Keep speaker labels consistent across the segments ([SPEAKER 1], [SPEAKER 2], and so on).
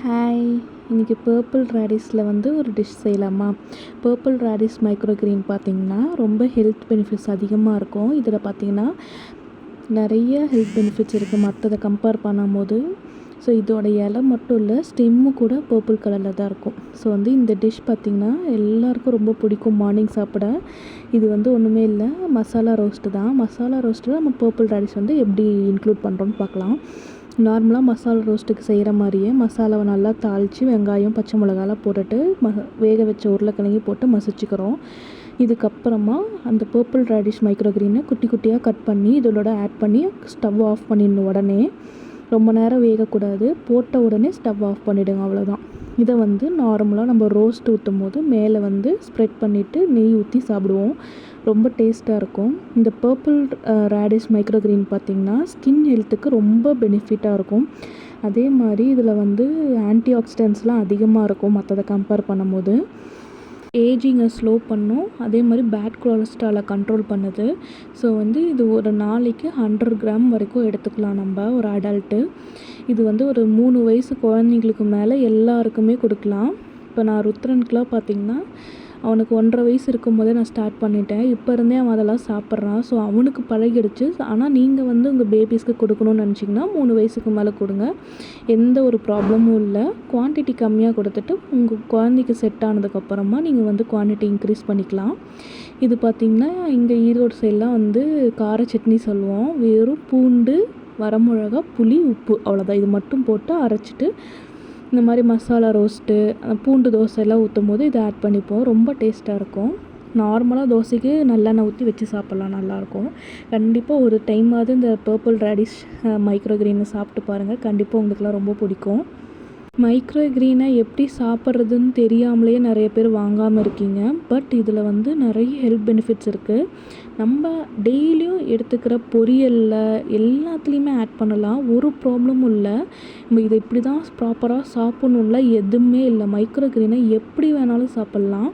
[SPEAKER 1] Hi, இன்றைக்கி purple ரேடிஸில் ஒரு dish செய்யலாமா? பர்பிள் ரேடிஸ் மைக்ரோ கிரீன் பார்த்திங்கன்னா ரொம்ப ஹெல்த் பெனிஃபிட்ஸ் அதிகமாக இருக்கும். இதில் பார்த்திங்கன்னா நிறைய ஹெல்த் பெனிஃபிட்ஸ் இருக்குது மற்றதை கம்பேர் பண்ணும்போது. ஸோ இதோட இலை மட்டும் இல்லை, ஸ்டெம்மு கூட பர்பிள் கலரில் தான் இருக்கும். ஸோ இந்த டிஷ் பார்த்திங்கன்னா எல்லாேருக்கும் ரொம்ப பிடிக்கும் மார்னிங் சாப்பிட. இது ஒன்றுமே இல்லை, மசாலா ரோஸ்ட்டு தான். மசாலா ரோஸ்ட்டில் நம்ம பர்பிள் ரேடிஸ் எப்படி இன்க்ளூட் பண்ணுறோன்னு பார்க்கலாம். நார்மலாக மசாலா ரோஸ்ட்டுக்கு செய்கிற மாதிரியே மசாலாவை நல்லா தாளித்து வெங்காயம் பச்சை மிளகாலாம் போட்டுட்டு வேக வச்ச உருளைக்கிழங்கு போட்டு மசிச்சுக்கிறோம். இதுக்கப்புறமா அந்த பர்பிள் ரேடிஷ் மைக்ரோ கிரீனை குட்டி குட்டியாக கட் பண்ணி இதோட ஆட் பண்ணி ஸ்டவ் ஆஃப் பண்ணிடணும். உடனே ரொம்ப நேரம் வேகக்கூடாது, போட்ட உடனே ஸ்டவ் ஆஃப் பண்ணிவிடுங்க, அவ்வளோதான். இதை நார்மலாக நம்ம ரோஸ்ட் ஊற்றும் போது மேலே ஸ்ப்ரெட் பண்ணிவிட்டு நெய் ஊற்றி சாப்பிடுவோம். ரொம்ப டேஸ்ட்டாக இருக்கும். இந்த பர்பிள் ரேடிஷ் மைக்ரோ கிரீன் பார்த்திங்கன்னா ஸ்கின் ஹெல்த்துக்கு ரொம்ப பெனிஃபிட்டாக இருக்கும். அதே மாதிரி இதில் ஆன்டி ஆக்சிடென்ட்ஸ்லாம் அதிகமாக இருக்கும் மற்றதை கம்பேர் பண்ணும்போது. ஏஜிங்கை ஸ்லோ பண்ணும், அதே மாதிரி பேட் கொலஸ்ட்ராலை கண்ட்ரோல் பண்ணுது. ஸோ இது ஒரு நாளைக்கு 100 கிராம் வரைக்கும் எடுத்துக்கலாம் நம்ம ஒரு அடல்ட்டு. இது ஒரு 3 வயசு குழந்தைங்களுக்கு மேலே எல்லாருக்குமே கொடுக்கலாம். இப்போ நான் ருத்ரனுக்குலாம் பார்த்திங்கன்னா அவனுக்கு 1.5 வயசு இருக்கும்போதே நான் ஸ்டார்ட் பண்ணிட்டேன். இப்போ இருந்தே அவன் அதெல்லாம் சாப்பிட்றான். ஸோ அவனுக்கு பழகிடுச்சு. ஆனால் நீங்கள் உங்கள் பேபிஸ்க்கு கொடுக்கணும்னு நினச்சிங்கன்னா 3 வயசுக்கு மேலே கொடுங்க, எந்த ஒரு ப்ராப்ளமும் இல்லை. குவான்டிட்டி கம்மியாக கொடுத்துட்டு உங்கள் குழந்தைக்கு செட் ஆனதுக்கப்புறமா நீங்கள் குவான்டிட்டி இன்க்ரீஸ் பண்ணிக்கலாம். இது பார்த்திங்கன்னா இங்கே ஈரோடு சைடெலாம் கார சட்னி சொல்லுவோம். வெறும் பூண்டு, வரமிளகா, புளி, உப்பு, அவ்வளோதான். இது மட்டும் போட்டு அரைச்சிட்டு இந்த மாதிரி மசாலா ரோஸ்ட்டு, பூண்டு தோசை எல்லாம் ஊற்றும் போது இதை ஆட் பண்ணிப்போம். ரொம்ப டேஸ்ட்டாக இருக்கும். நார்மலாக தோசைக்கு நல்லெண்ணெய் ஊற்றி வச்சு சாப்பிட்லாம், நல்லாயிருக்கும். கண்டிப்பாக ஒரு டைமாவது இந்த பர்பிள் ரேடிஷ் மைக்ரோ கிரீனை சாப்பிட்டு பாருங்கள். கண்டிப்பாக உங்களுக்குலாம் ரொம்ப பிடிக்கும். மைக்ரோ கிரீனை எப்படி சாப்பிட்றதுன்னு தெரியாமலே நிறைய பேர் வாங்காமல் இருக்கீங்க. பட் இதில் நிறைய ஹெல்த் பெனிஃபிட்ஸ் இருக்குது. நம்ம டெய்லியும் எடுத்துக்கிற பொரியலில் எல்லாத்துலேயுமே ஆட் பண்ணலாம், ஒரு ப்ராப்ளமும் இல்லை. நம்ம இதை இப்படி தான் ப்ராப்பராக சாப்பிட்ணும்ல எதுவுமே இல்லை. மைக்ரோ கிரீனை எப்படி வேணாலும் சாப்பிட்லாம்.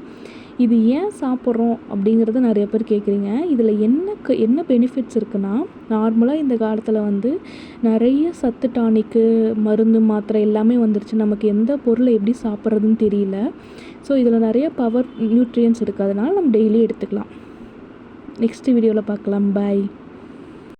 [SPEAKER 1] இது ஏன் சாப்பிட்றோம் அப்படிங்கிறத நிறைய பேர் கேட்குறீங்க. இதில் என்ன பெனிஃபிட்ஸ் இருக்குன்னா, நார்மலாக இந்த காலத்தில் நிறைய சத்து டானிக்கு, மருந்து, மாத்திரை எல்லாமே வந்துருச்சு. நமக்கு எந்த பொருளை எப்படி சாப்பிட்றதுன்னு தெரியல. ஸோ இதில் நிறைய பவர் நியூட்ரியன்ஸ் இருக்குது. அதனால் நம்ம டெய்லி எடுத்துக்கலாம். நெக்ஸ்ட் வீடியோவில் பார்க்கலாம். பாய்.